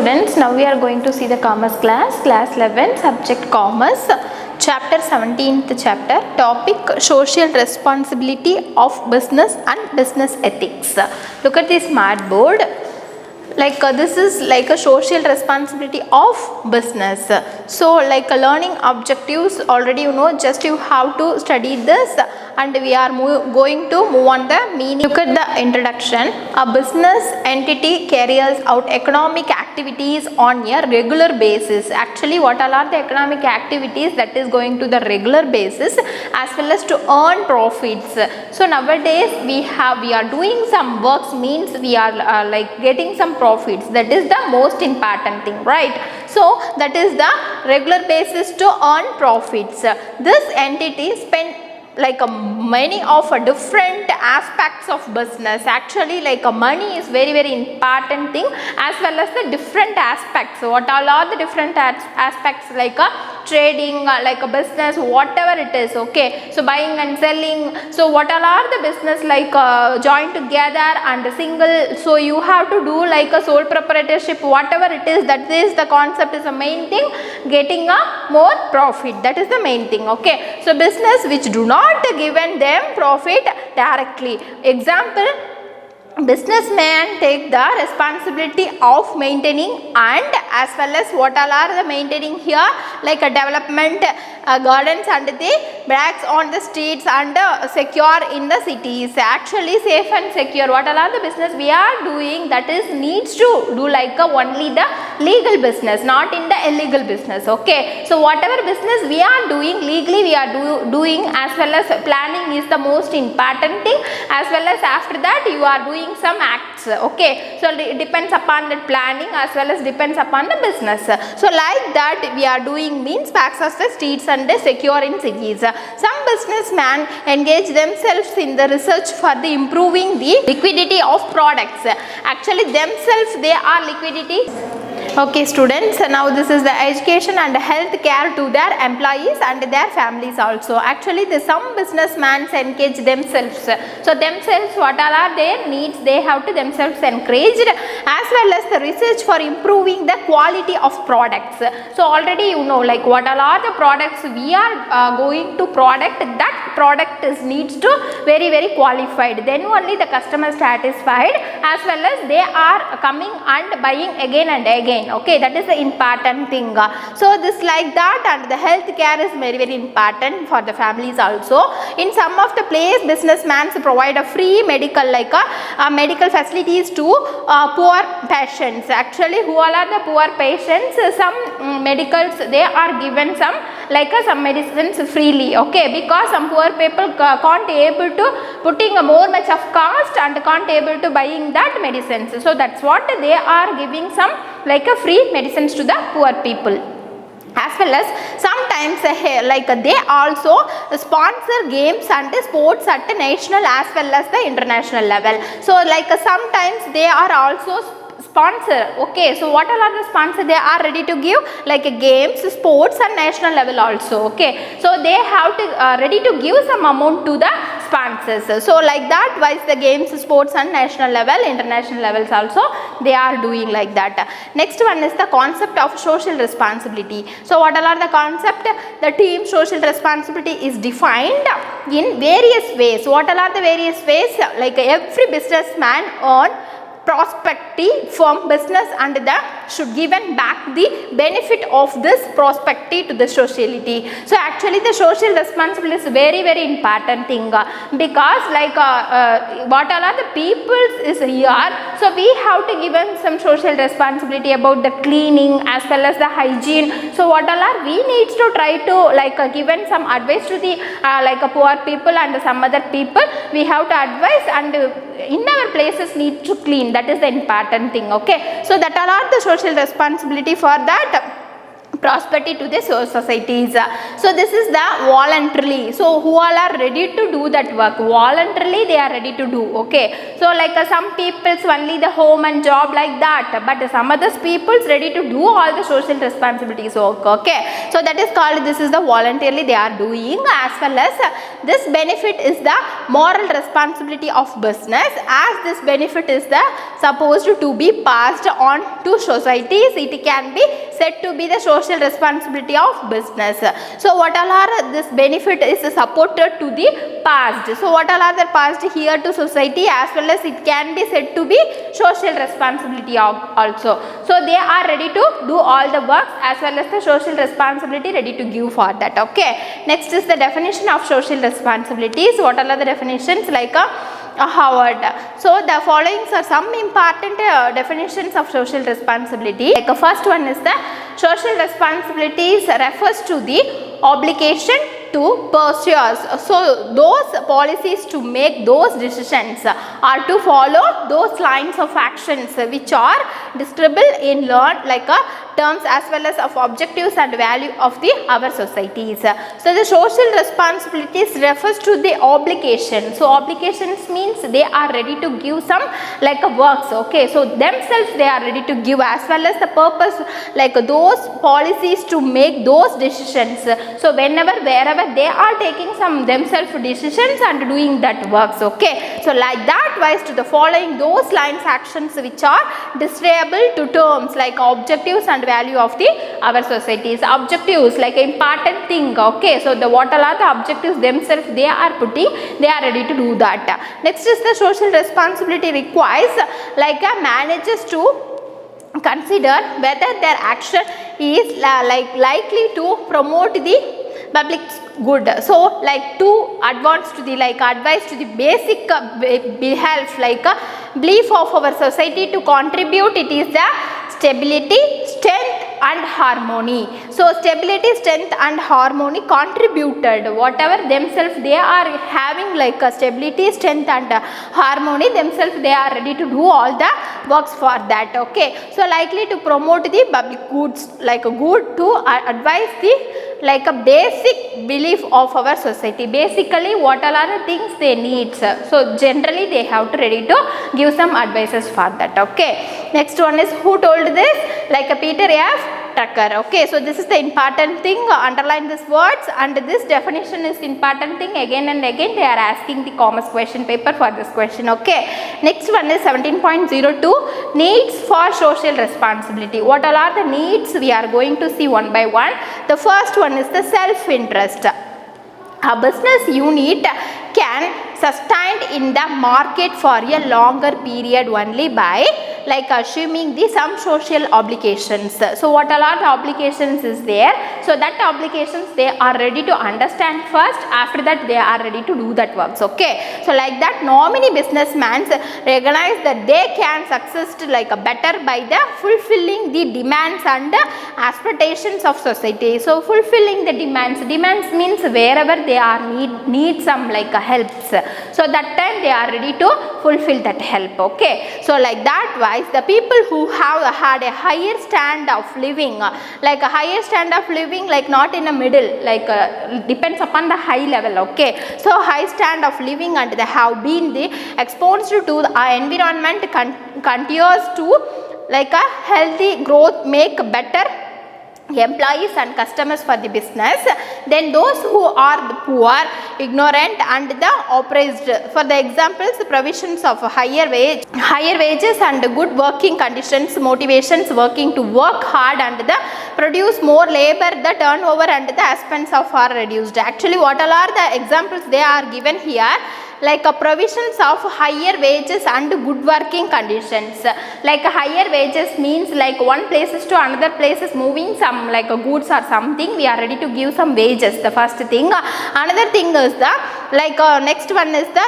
students, now we are going to see the commerce class 11, subject commerce, chapter 17th chapter, topic social responsibility of business and business ethics. Look at this smart board. This is like a social responsibility of business. So like learning objectives already you know, just you have to study this, and we are going to move on the meaning. Look at the introduction. A business entity carries out economic activities on a regular basis. Actually, what all are the economic activities that is going to the regular basis as well as to earn profits. So nowadays we are doing some works, means we are like getting some profits. That is the most important thing, right? So that is the regular basis to earn profits. This entity spend like many of different aspects of business. Actually, like money is very important thing, as well as the different aspects. What all are the different aspects, like trading, like a business, whatever it is, okay? So buying and selling. So what all are the business, like join together and single. So you have to do like a sole proprietorship, whatever it is. That is the concept, is the main thing. Getting a more profit, that is the main thing, okay? So business which do not given them profit directly. Example, businessman take the responsibility of maintaining, and as well as what all are the maintaining here, like a development, gardens and the bracks on the streets, and secure in the cities. Actually safe and secure, what all are the business we are doing, that is needs to do like only the legal business, not in the illegal business, okay? So whatever business we are doing legally, we are doing, as well as planning is the most important thing, as well as after that you are doing some acts, okay? So it depends upon the planning as well as depends upon the business. So like that we are doing, means access the streets and secure in cities. Some businessmen engage themselves in the research for the improving the liquidity of products. Actually themselves they are liquidity. Okay students, now this is the education and health care to their employees and their families also. Actually some businessmen engage themselves. So themselves, what all are their needs, they have to themselves encouraged, as well as the research for improving the quality of products. So already you know, like what all are the products we are going to product, that product is needs to very qualified, then only the customer satisfied, as well as they are coming and buying again and again, okay? That is the important thing. So this like that, and the health care is very important for the families also. In some of the place, businessmen provide a free medical, like medical facilities to poor patients. Actually who all are the poor patients, some medicals they are given some, like some medicines freely, okay? Because some poor people can't able to putting more much of cost and can't able to buying that medicines. So that's what they are giving some, like a free medicines to the poor people. As well as sometimes like they also sponsor games and sports at the national as well as the international level. So like sometimes they are also sponsor, okay? So what all are the sponsor they are ready to give, like games, sports and national level also, okay? So they have to ready to give some amount to the sponsors. So like that wise the games, sports and national level, international levels also they are doing like that. Next one is the concept of social responsibility. So what all are the concept? The team social responsibility is defined in various ways. What all are the various ways? Like every businessman earn prospective from business and that should given back the benefit of this prospective to the society. So actually the social responsibility is very important thing, because like what all are the peoples is here, so we have to given some social responsibility about the cleaning as well as the hygiene. So what all are we needs to try to like given some advice to the like poor people and some other people, we have to advise, and in our places need to clean. That is the important thing, okay? So that all are the social responsibility for that. prosperity to the societies. So this is the voluntarily. So who all are ready to do that work? Voluntarily they are ready to do. Okay. So like some people's only the home and job like that, but some other people's ready to do all the social responsibilities work. Okay. So that is called, this is the voluntarily they are doing. As well as this benefit is the moral responsibility of business, as this benefit is the supposed to be passed on to societies. It can be said to be the social responsibility of business. So what all are this benefit is supported to the past. So what all are the past here to society, as well as it can be said to be social responsibility also. So they are ready to do all the works as well as the social responsibility ready to give for that. Okay. Next is the definition of social responsibilities. What all are the definitions? Like Howard. So the following are some important definitions of social responsibility. Like first one is the social responsibilities refers to the obligation to pursue. So those policies to make those decisions or to follow those lines of actions which are describable in learned like terms as well as of objectives and value of the our societies. So the social responsibilities refers to the obligation. So obligations means they are ready to give some like works. Okay. So themselves they are ready to give, as well as the purpose like those policies to make those decisions. So whenever wherever they are taking some themselves decisions and doing that works. Okay. So like that wise to the following those lines actions which are describable to terms like objectives and value of the our societies. Objectives like important thing. Okay. So the what all are the objectives themselves they are putting, they are ready to do that. Next is the social responsibility requires like a managers to consider whether their action is likely to promote the public good. So like to advance to the like advice to the basic health like belief of our society to contribute, it is the stability, strength and harmony. So stability, strength and harmony contributed whatever themselves they are having like a stability, strength and harmony themselves they are ready to do all the works for that. Okay. So likely to promote the public goods like a good to advise the like a basic belief of our society. Basically what all are the things they need. So generally they have to ready to give some advices for that. Okay. Next one is who told this? Like a Peter F. Tucker. Okay. So this is the important thing. Underline these words, and this definition is important thing. Again and again they are asking the commerce question paper for this question. Okay. Next one is 17.02 needs for social responsibility. What all are the needs? We are going to see one by one. The first one is the self-interest. A business unit can sustain in the market for a longer period only by like assuming the some social obligations. So what all are the obligations is there? So that obligations they are ready to understand first, after that they are ready to do that works. Okay. So like that many businessmen recognize that they can succeed like better by the fulfilling the demands and expectations of society. So fulfilling the demands means wherever they are need some like helps. So that time they are ready to fulfill that help. Okay. So like that wise the people who have had a higher stand of living like a higher stand of living like not in a middle like depends upon the high level. Okay. So high stand of living and they have been the exposed to the environment continues to like a healthy growth make better employees and customers for the business. Then those who are the poor, ignorant and the oppressed. For the examples, the provisions of higher wages and good working conditions, motivations working to work hard and the produce more labor, the turnover and the expense of are reduced. Actually what all are the examples they are given here? Like provisions of higher wages and good working conditions. Like higher wages means like one places to another places moving some like goods or something, we are ready to give some wages. The first thing. Another thing is the next one is the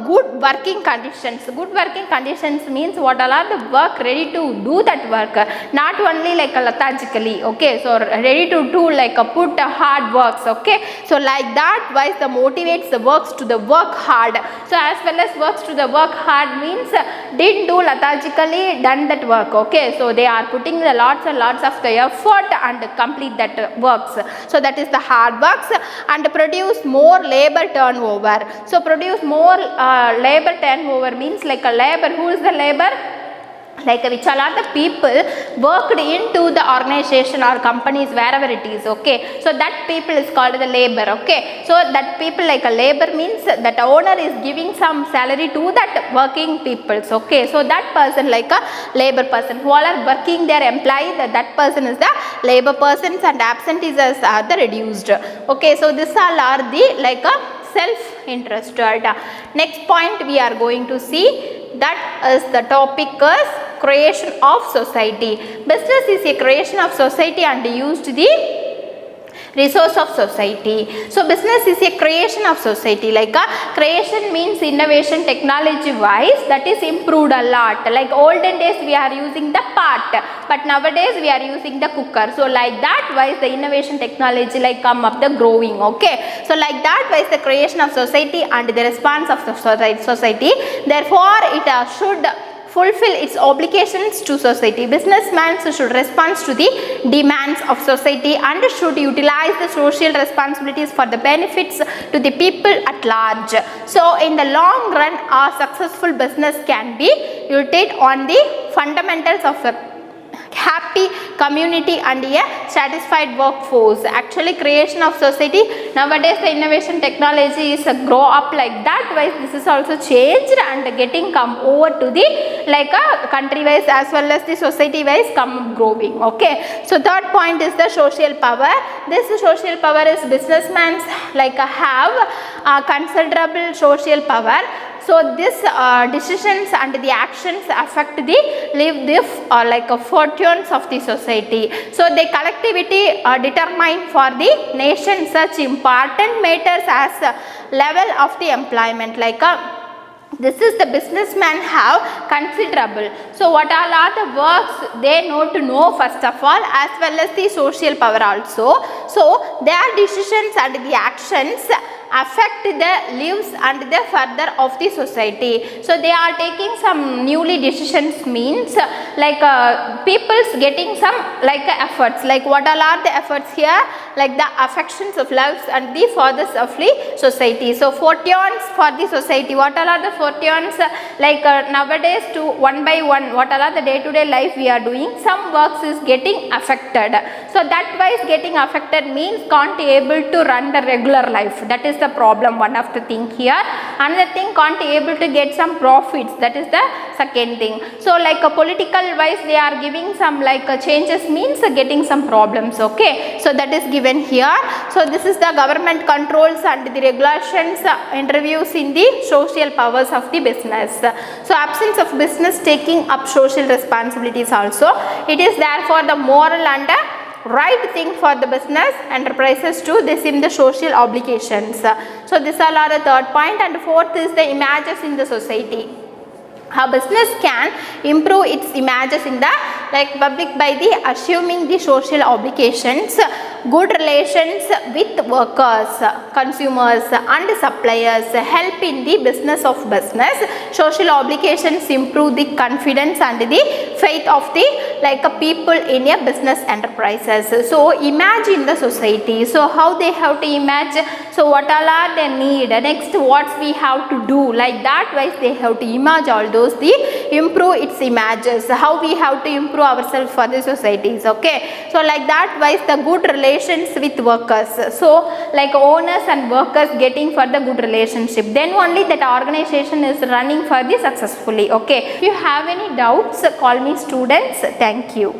good working conditions. Good working conditions means what all are the work ready to do that work, not only lethargically, okay. So ready to do put hard works, okay. So like that wise the motivates the works to the work hard. So as well as works to the work hard means didn't do lethargically, done that work, okay. So they are putting the lots and lots of the effort and complete that works. So that is the hard works. And produce more labor turnover. So produce more labor turnover means a labor. Who is the labor? Which all are the people worked into the organization or companies wherever it is, okay. So that people is called the labor, okay. So that people a labor means that owner is giving some salary to that working peoples, okay. So that person a labor person. Who all are working their employee, that person is the labor persons, and absentees are the reduced, okay. So this all are the self-interested. Next point we are going to see, that is the topic is creation of society. Business is a creation of society and used the resource of society. So business is a creation of society. Creation means innovation technology wise, that is improved a lot. Olden days we are using the pot, but nowadays we are using the cooker. So like that wise the innovation technology come up the growing, okay. So like that wise the creation of society and the response of the society. Therefore it should fulfill its obligations to society. Businessmen should respond to the demands of society and should utilize the social responsibilities for the benefits to the people at large. So in the long run, a successful business can be built on the fundamentals of a happy community and a satisfied workforce. Actually creation of society, nowadays the innovation technology is grow up like that wise this is also changed and getting come over to the a country wise as well as the society wise come growing, okay. So third point is the social power. This social power is businessmen have considerable social power. So this decisions and the actions affect the fortunes of the society. So the collectivity determine for the nation such important matters as level of the employment. This is the businessmen have considerable. So what all are the works they know first of all, as well as the social power also. So their decisions and the actions affect the lives and the further of the society. So they are taking some newly decisions means people's getting some efforts. What all are the efforts here? The affections of lives and the fathers of the society. So fortunes for the society. What all are the fortunes? Nowadays to one by one, what all are the day to day life we are doing, some works is getting affected. So that wise getting affected means can't able to run the regular life. That is the problem, one of the thing here. Another thing, can't able to get some profits. That is the second thing. So a political wise they are giving some changes means getting some problems, okay. So that is given here. So this is the government controls and the regulations interviews in the social powers of the business. So absence of business taking up social responsibilities also. It is therefore the moral and right thing for the business enterprises to assume the social obligations. So this all are the third point. And fourth is the images in the society. How business can improve its images in the public by the assuming the social obligations, good relations with workers, consumers and suppliers, help in the business of business. Social obligations improve the confidence and the faith of the people in a business enterprises. So imagine the society. So how they have to imagine? So what all are they need? Next what we have to do? Like that wise they have to imagine all those, the improve its images. How we have to improve ourselves for the societies, okay. So like that wise the good relations with workers. So owners and workers getting for the good relationship, then only that organization is running for the successfully, okay. If you have any doubts, call me students. Thank you.